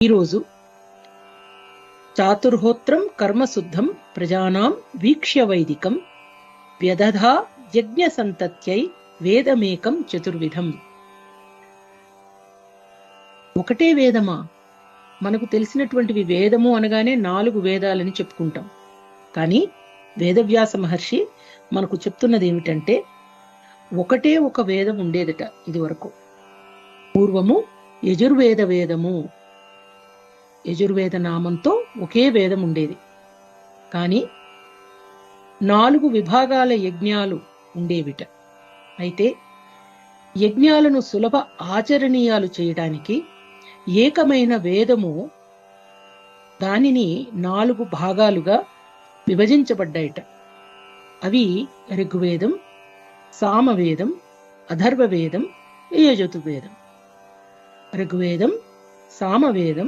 ఈరోజు చాతుర్హోత్రం కర్మశుద్ధం ప్రజానాం వీక్ష్య వైదికం వ్యదధా యజ్ఞ సంతత్యై వేదమేకం చతుర్విధం. ఒకటే వేదమా? మనకు తెలిసినటువంటివి వేదము అనగానే 4 వేదాలని చెప్పుకుంటాం. కానీ వేదవ్యాస మహర్షి మనకు చెప్తున్నది ఏమిటంటే, ఒకటే ఒక వేదం ఉండేదట ఇదివరకు. పూర్వము యజుర్వేద వేదము, యజుర్వేద నామంతో ఒకే వేదం ఉండేది. కానీ 4 విభాగాల యజ్ఞాలు ఉండేవిట. అయితే యజ్ఞాలను సులభ ఆచరణీయాలు చేయడానికి ఏకమైన వేదము దానిని 4 భాగాలుగా విభజించబడ్డాయిట. అవి ఋగ్వేదం, సామవేదం, అథర్వవేదం, యజుర్వేదం. ఋగ్వేదం, సామవేదం,